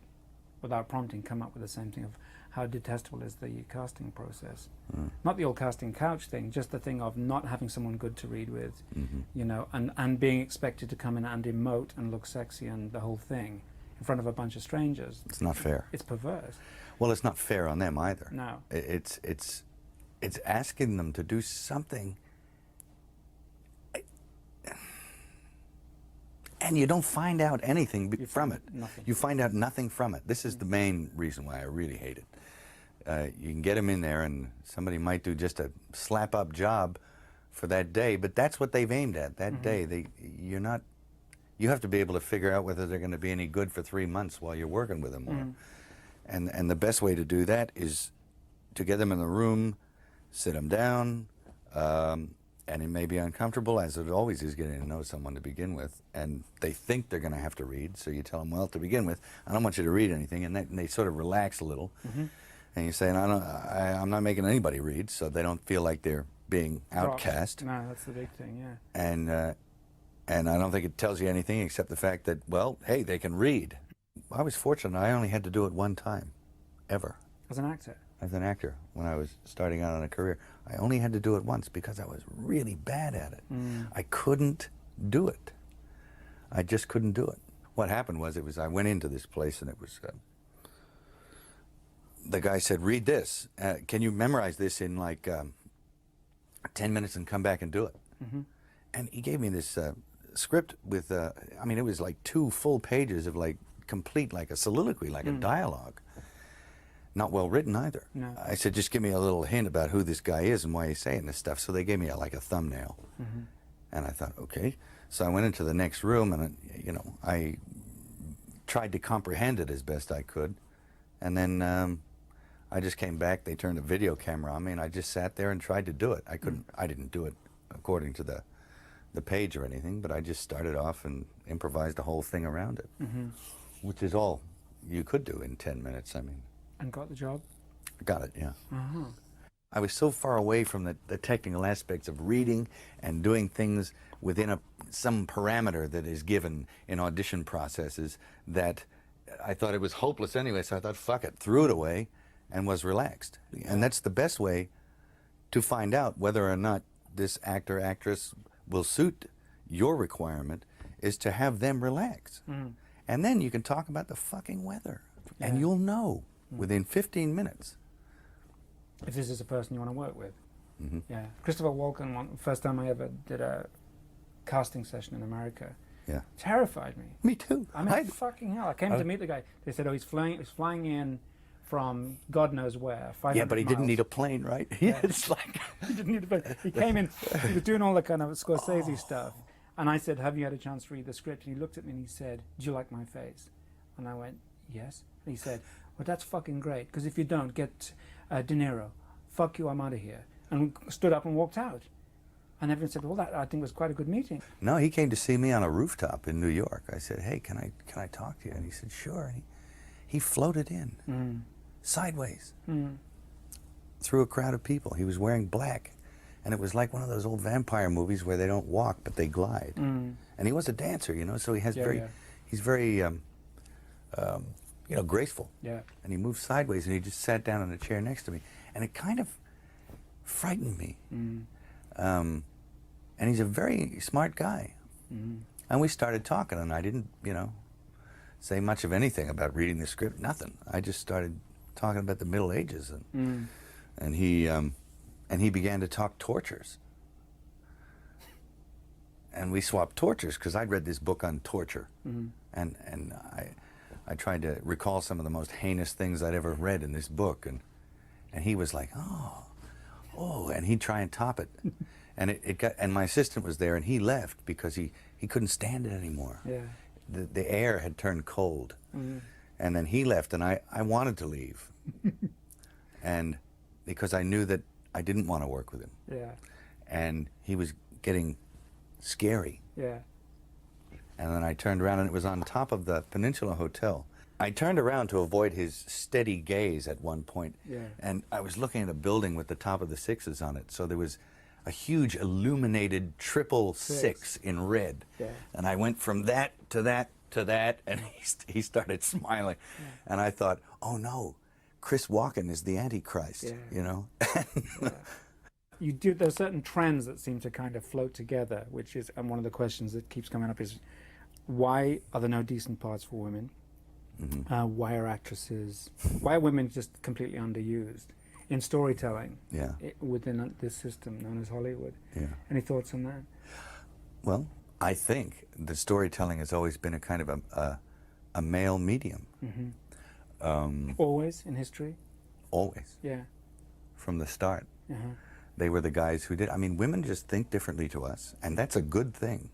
without prompting, come up with the same thing of how detestable is the casting process. Not the old casting couch thing, just the thing of not having someone good to read with, you know, and being expected to come in and emote and look sexy and the whole thing in front of a bunch of strangers. It's not fair. It's perverse. Well, it's not fair on them either. No. It's asking them to do something, and you don't find out anything from it. Nothing. You find out nothing from it. This is the main reason why I really hate it. You can get them in there, and somebody might do just a slap-up job for that day, but that's what they've aimed at that day. You have to be able to figure out whether they're going to be any good for 3 months while you're working with them. And the best way to do that is to get them in the room, sit them down, and it may be uncomfortable, as it always is getting to know someone to begin with, and they think they're going to have to read, so you tell them, well, to begin with, I don't want you to read anything, and they sort of relax a little, and you say, I'm not making anybody read, so they don't feel like they're being outcast. No, that's the big thing, yeah. And I don't think it tells you anything except the fact that, well, hey, they can read. I was fortunate. I only had to do it one time, ever. As an actor? As an actor, when I was starting out on a career. I only had to do it once because I was really bad at it. I couldn't do it. I just couldn't do it. What happened was, I went into this place and it was, the guy said, read this. Can you memorize this in like 10 minutes and come back and do it? And he gave me this script with, I mean, it was like 2 full pages of like complete, like a soliloquy, like a dialogue. Not well written either. No. I said, just give me a little hint about who this guy is and why he's saying this stuff. So they gave me like a thumbnail. And I thought, okay. So I went into the next room and, you know, I tried to comprehend it as best I could. And then I just came back. They turned a video camera on me and I just sat there and tried to do it. I didn't do it according to the page or anything, but I just started off and improvised the whole thing around it, which is all you could do in 10 minutes, I mean. And got the job? Got it, yeah. I was so far away from the technical aspects of reading and doing things within some parameter that is given in audition processes that I thought it was hopeless anyway, so I thought, fuck it, threw it away and was relaxed. And that's the best way to find out whether or not this actor, actress will suit your requirement is to have them relax. And then you can talk about the fucking weather. And you'll know within 15 minutes. If this is a person you want to work with. Yeah. Christopher Walken, first time I ever did a casting session in America. Yeah. Terrified me. Me too. I mean, fucking hell. I came to meet the guy. They said, oh, he's flying in from God knows where. Yeah, but he didn't need a plane, right? Yeah. It's like He didn't need a plane. He came in, he was doing all the kind of Scorsese stuff. And I said, have you had a chance to read the script? And he looked at me and he said, do you like my face? And I went, yes. And he said, well, that's fucking great, because if you don't, get De Niro. Fuck you, I'm out of here. And stood up and walked out. And everyone said, well, that I think was quite a good meeting. No, he came to see me on a rooftop in New York. I said, hey, can I talk to you? And he said, sure. And he floated in, sideways, through a crowd of people. He was wearing black. And it was like one of those old vampire movies where they don't walk, but they glide. And he was a dancer, you know, so he has he's very, you know, graceful. Yeah. And he moved sideways, and he just sat down in a chair next to me. And it kind of frightened me. And he's a very smart guy. And we started talking, and I didn't, you know, say much of anything about reading the script, nothing. I just started talking about the Middle Ages. And he began to talk tortures. And we swapped tortures, because I'd read this book on torture. And I tried to recall some of the most heinous things I'd ever read in this book. And he was like, oh, and he'd try and top it. And and my assistant was there, and he left because he couldn't stand it anymore. Yeah. The air had turned cold. And then he left, and I wanted to leave. And because I knew that I didn't want to work with him. Yeah. And he was getting scary. Yeah. And then I turned around, and it was on top of the Peninsula Hotel. I turned around to avoid his steady gaze at one point. Yeah. And I was looking at a building with the top of the sixes on it. So there was a huge illuminated triple six in red. Yeah. And I went from that to that to that, and he started smiling. And I thought, oh no, Chris Walken is the Antichrist, you know? There's certain trends that seem to kind of float together, which is, and one of the questions that keeps coming up is, why are there no decent parts for women? Why are women just completely underused in storytelling within this system known as Hollywood? Any thoughts on that? Well, I think the storytelling has always been a kind of a male medium. Always in history? Always. Yeah. From the start. They were the guys who did. I mean, women just think differently to us, and that's a good thing.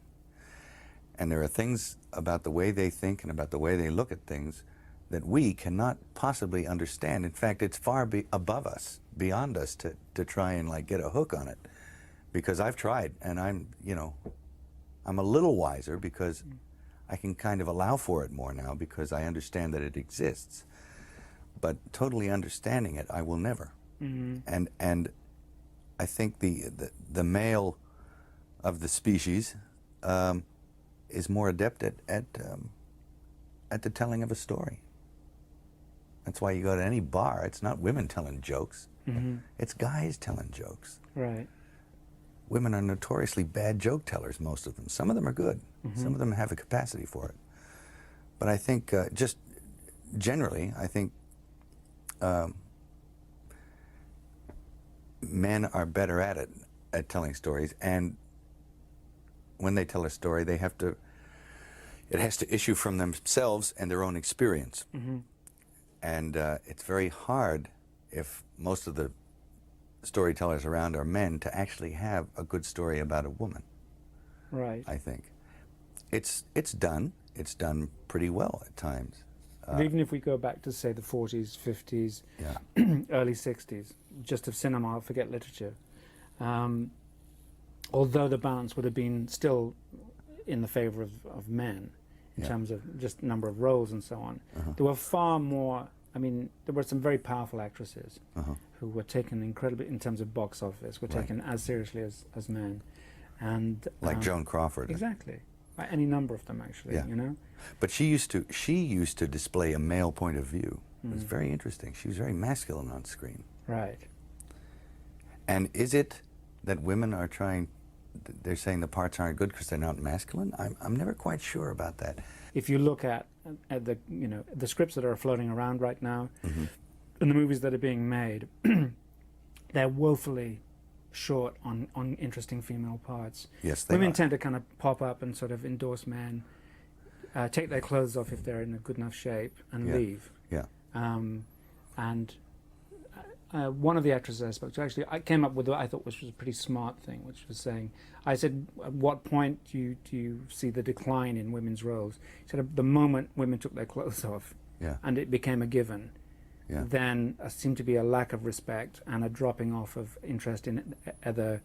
And there are things about the way they think and about the way they look at things that we cannot possibly understand. In fact, it's far above us, beyond us, to try and like get a hook on it. Because I've tried, and I'm a little wiser because I can kind of allow for it more now because I understand that it exists. But totally understanding it, I will never. And I think the male of the species is more adept at the telling of a story. That's why you go to any bar, it's not women telling jokes, it's guys telling jokes. Right. Women are notoriously bad joke tellers, most of them. Some of them are good. Some of them have a capacity for it. But I think, just generally, I think men are better at it, at telling stories. And when they tell a story, it has to issue from themselves and their own experience. And it's very hard, if most of the storytellers around are men, to actually have a good story about a woman. Right. I think. It's done pretty well at times. Even if we go back to, say, the 40s, 50s, early 60s, just of cinema, forget literature, although the balance would have been still in the favor of men in terms of just number of roles and so on, there were far more, I mean, there were some very powerful actresses who were taken incredibly, in terms of box office, were taken as seriously as men. And like Joan Crawford. Exactly. Any number of them, actually, you know? But she used to display a male point of view. It was very interesting. She was very masculine on screen. Right. And is it that women are trying, they're saying the parts aren't good because they're not masculine? I'm never quite sure about that. If you look at the, you know, the scripts that are floating around right now, and the movies that are being made, they're woefully short on interesting female parts. Yes, they Women are. tend to kind of pop up and sort of endorse men, take their clothes off if they're in a good enough shape, and leave. Yeah. One of the actresses I spoke to, actually, I came up with what I thought was a pretty smart thing, which was saying, I said, at what point do you see the decline in women's roles? She said, the moment women took their clothes off, and it became a given, then seemed to be a lack of respect and a dropping off of interest in other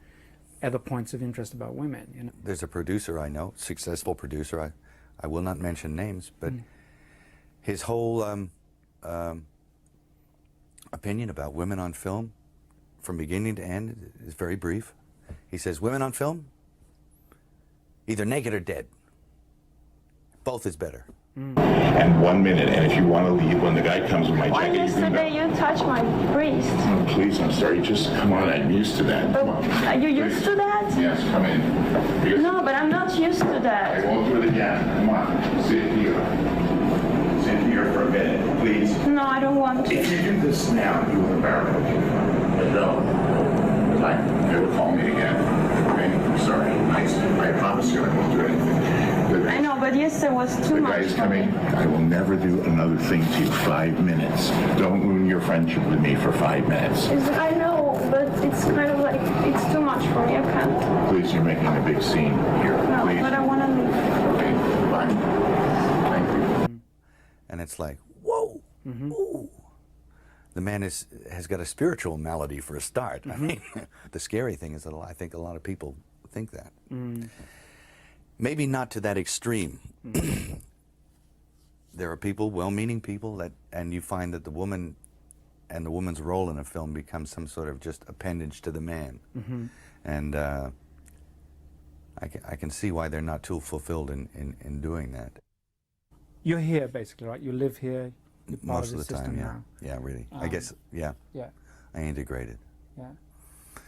points of interest about women. You know? There's a producer I know, successful producer, I will not mention names, but his whole opinion about women on film, from beginning to end, is very brief. He says, women on film, either naked or dead. Both is better. And 1 minute, and if you want to leave, when the guy comes with my jacket, yesterday you touched my breast. Oh, please, I'm sorry. Just come on. I'm used to that. Come on. Are you used to that? Yes, come in. Because no, but I'm not used to that. I won't do it again. Come on. Sit here. Sit here for a minute, please. No, I don't want to. If you do this now, you will embarrass me. No. Never call me again. Okay? I'm sorry. I promise you I won't do anything. I know, but yesterday was too much. The guy's coming. I will never do another thing to you. 5 minutes. Don't ruin your friendship with me for 5 minutes. I know, but it's kind of like, it's too much for me. I can't. Please, you're making a big scene here. No, Please. but I want to leave. Okay, fine. Thank you. And it's like, whoa, ooh. The man has got a spiritual malady for a start. I mean, the scary thing is that I think a lot of people think that. Maybe not to that extreme. There are people, well-meaning people, and you find that the woman and the woman's role in a film becomes some sort of just appendage to the man. And I can see why they're not too fulfilled in doing that. You're here, basically, right? You live here. You're part Most of the time, yeah. now. Yeah, really. I guess, yeah. Yeah. I integrated. Yeah. I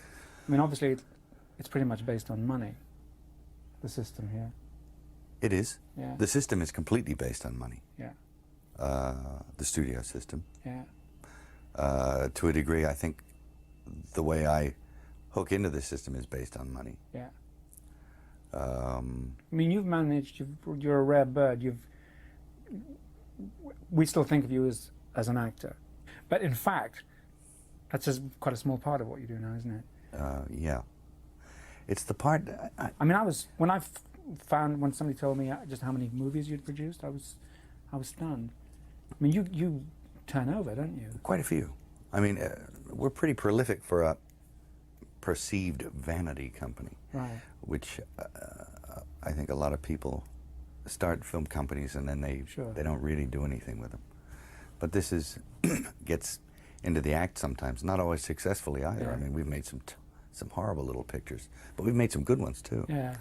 mean, obviously, it's pretty much based on money, the system here. It is. Yeah. The system is completely based on money. Yeah. The studio system. Yeah. To a degree, I think the way I hook into the system is based on money. Yeah. I mean, you've managed, you're a rare bird. We still think of you as an actor. But in fact, that's just quite a small part of what you do now, isn't it? Yeah. It's the part... I mean, when somebody told me just how many movies you'd produced, I was stunned. I mean, you turn over, don't you? Quite a few. I mean, we're pretty prolific for a perceived vanity company. Right. Which I think a lot of people start film companies and then they don't really do anything with them. But this gets into the act sometimes, not always successfully either. Yeah. I mean, we've made some horrible little pictures, but we've made some good ones too. Yeah.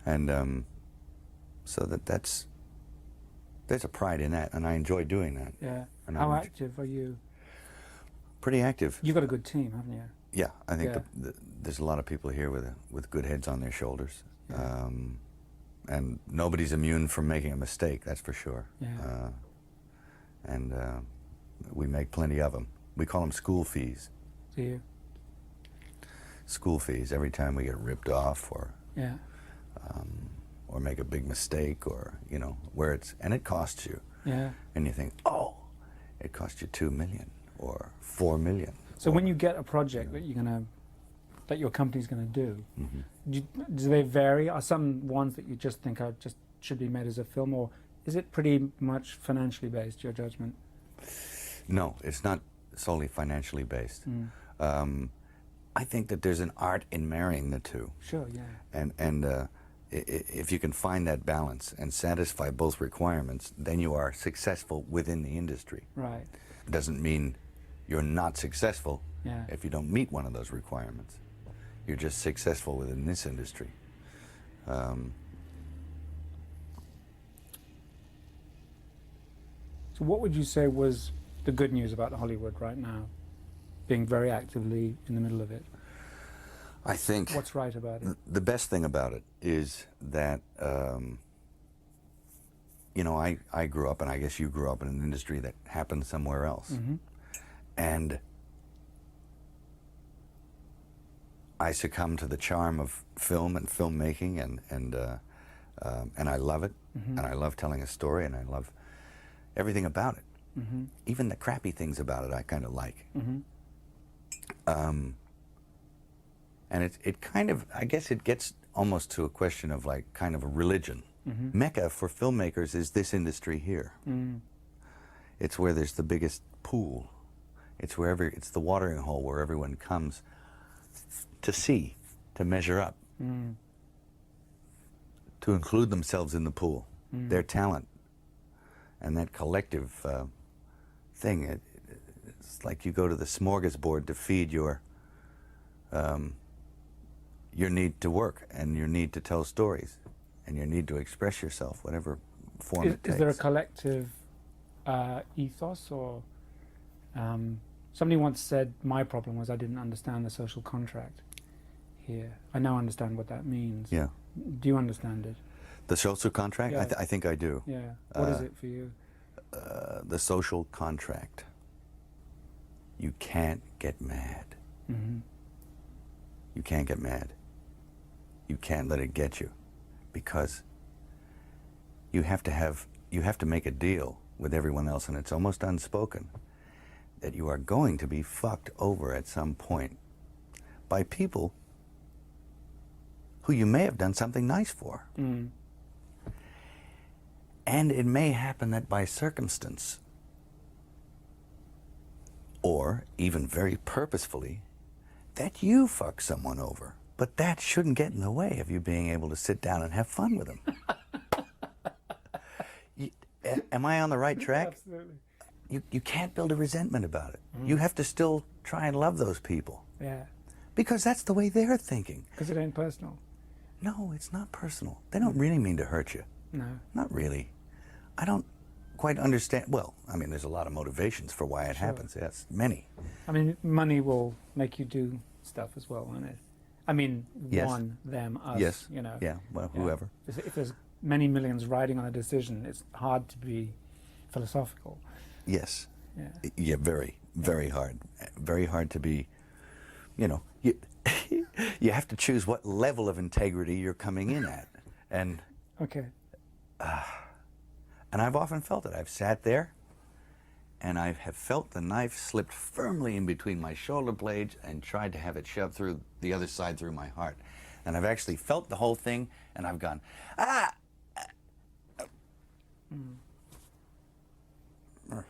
And so there's a pride in that, and I enjoy doing that. Yeah. And How active are you? Pretty active. You've got a good team, haven't you? Yeah, I think there's a lot of people here with good heads on their shoulders. Yeah. And nobody's immune from making a mistake, that's for sure. Yeah. And we make plenty of them. We call them school fees. Do you? School fees, every time we get ripped off or make a big mistake, or, you know, and it costs you. Yeah. And you think, oh, it cost you $2 million or $4 million. So when you get a project that your company's gonna do, do they vary? Are some ones that you just think should be made as a film, or is it pretty much financially based, your judgment? No, it's not solely financially based. I think that there's an art in marrying the two. Sure, yeah. And if you can find that balance and satisfy both requirements, then you are successful within the industry. Right. It doesn't mean you're not successful Yeah. if you don't meet one of those requirements. You're just successful within this industry. So what would you say was the good news about Hollywood right now, being very actively in the middle of it? I think what's right about it? The best thing about it is that, you know, I grew up, and I guess you grew up in an industry that happened somewhere else. And I succumb to the charm of film and filmmaking, and I love it, and I love telling a story, and I love everything about it. Even the crappy things about it I kind of like. And it kind of, I guess it gets almost to a question of like kind of a religion. Mecca for filmmakers is this industry here. It's where there's the biggest pool. It's it's the watering hole where everyone comes to see, to measure up, to include themselves in the pool, their talent, and that collective thing. It's like you go to the smorgasbord to feed your need to work, and your need to tell stories, and your need to express yourself, whatever form it takes. Is there a collective ethos, or somebody once said my problem was I didn't understand the social contract here. I now understand what that means. Yeah. Do you understand it? The social contract? Yeah. I think I do. Yeah. What is it for you? The social contract. You can't get mad. You can't get mad. You can't let it get you, because you have to make a deal with everyone else, and it's almost unspoken that you are going to be fucked over at some point by people who you may have done something nice for. And it may happen that by circumstance, or even very purposefully, that you fuck someone over. But that shouldn't get in the way of you being able to sit down and have fun with them. Am I on the right track? Absolutely. You can't build a resentment about it. You have to still try and love those people. Yeah. Because that's the way they're thinking. Because it ain't personal. No, it's not personal. They don't really mean to hurt you. No. Not really. I don't quite understand. Well, I mean, there's a lot of motivations for why it happens. Yes, many. I mean, money will make you do stuff as well, won't it? I mean, Yes. one, them, us, Yes. you know. Yeah, well, whoever. If there's many millions riding on a decision, it's hard to be philosophical. Yes. Yeah. Yeah, very, very hard. Very hard to be, you know, you have to choose what level of integrity you're coming in at. And Okay. And I've often felt it. I've sat there, and I have felt the knife slipped firmly in between my shoulder blades and tried to have it shoved through the other side through my heart. And I've actually felt the whole thing, and I've gone, ah!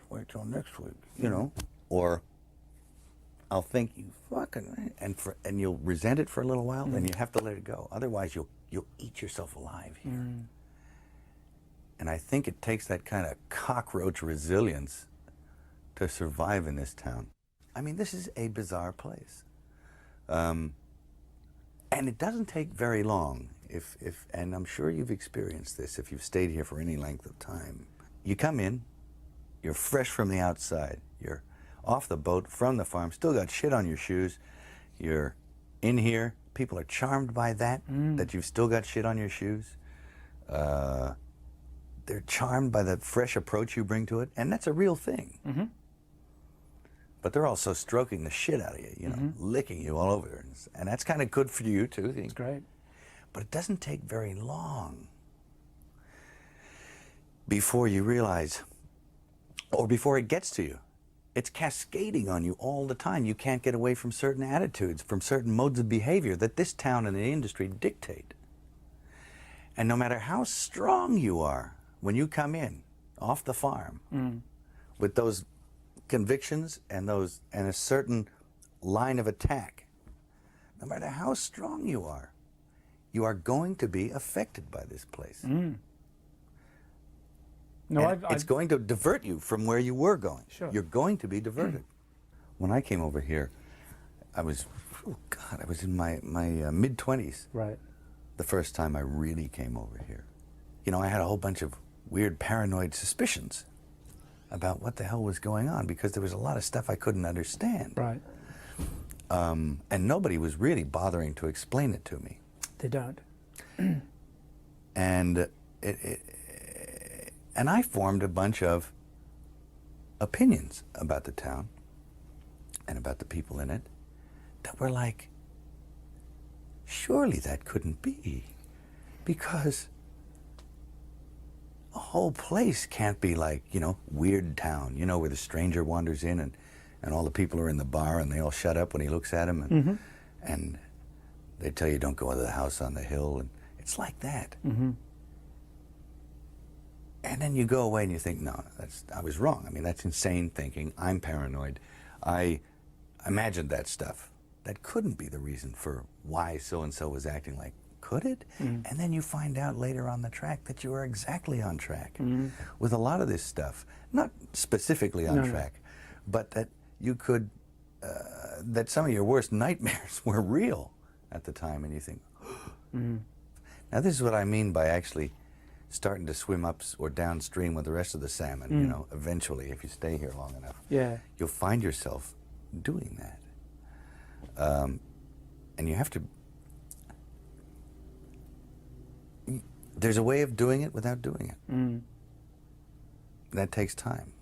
Wait till next week, you know? Or I'll think, you fucking, and you'll resent it for a little while, then you have to let it go. Otherwise, you'll eat yourself alive here. And I think it takes that kind of cockroach resilience to survive in this town. I mean, this is a bizarre place. And it doesn't take very long, and I'm sure you've experienced this if you've stayed here for any length of time. You come in, you're fresh from the outside, you're off the boat, from the farm, still got shit on your shoes, you're in here, people are charmed by that you've still got shit on your shoes. They're charmed by the fresh approach you bring to it, and that's a real thing. But they're also stroking the shit out of you, you know, licking you all over. And that's kind of good for you, too. It's great. But it doesn't take very long before you realize, or before it gets to you. It's cascading on you all the time. You can't get away from certain attitudes, from certain modes of behavior that this town and the industry dictate. And no matter how strong you are, when you come in off the farm with those convictions and a certain line of attack, no matter how strong you are going to be affected by this place. No, it's going to divert you from where you were going. Sure. You're going to be diverted. When I came over here, I was in my mid-20s. Right. The first time I really came over here. You know, I had a whole bunch of weird paranoid suspicions about what the hell was going on, because there was a lot of stuff I couldn't understand. Right. And nobody was really bothering to explain it to me. They don't. And and I formed a bunch of opinions about the town and about the people in it that were like, surely that couldn't be, because a whole place can't be like, you know, Weird Town, you know, where the stranger wanders in and all the people are in the bar and they all shut up when he looks at them, and, and they tell you don't go into the house on the hill, and it's like that. And then you go away and you think, no, I was wrong. I mean, that's insane thinking. I'm paranoid. I imagined that stuff. That couldn't be the reason for why so-and-so was acting like, could it? And then you find out later on the track that you were exactly on track with a lot of this stuff. Not specifically on track, but that you could, that some of your worst nightmares were real at the time, and you think, Now this is what I mean by actually starting to swim up or downstream with the rest of the salmon, you know, eventually, if you stay here long enough. You'll find yourself doing that. And you have to, there's a way of doing it without doing it. That takes time.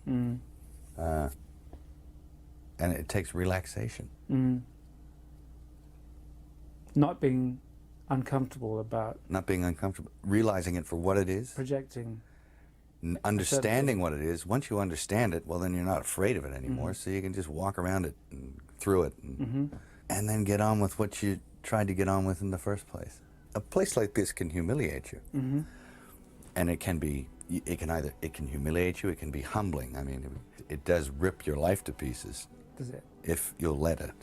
And it takes relaxation. Not being uncomfortable about... Not being uncomfortable, realizing it for what it is. Projecting. Understanding what it is. Once you understand it, well, then you're not afraid of it anymore, so you can just walk around it and through it and then get on with what you tried to get on with in the first place. A place like this can humiliate you. And it can be, it can humiliate you, it can be humbling. I mean, it does rip your life to pieces. Does it? If you'll let it.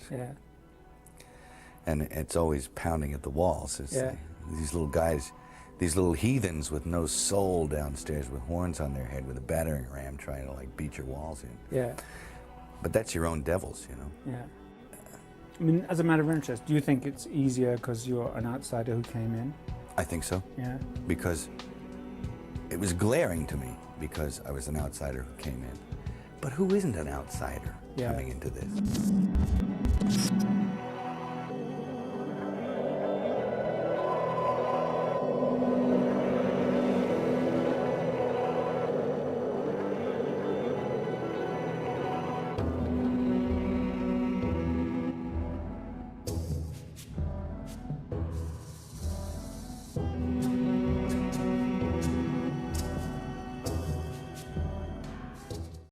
And it's always pounding at the walls. It's like these little guys, these little heathens with no soul downstairs with horns on their head with a battering ram trying to like beat your walls in. But that's your own devils, you know. I mean, as a matter of interest, do you think it's easier because you're an outsider who came in? I think so. Because it was glaring to me because I was an outsider who came in. But who isn't an outsider coming into this?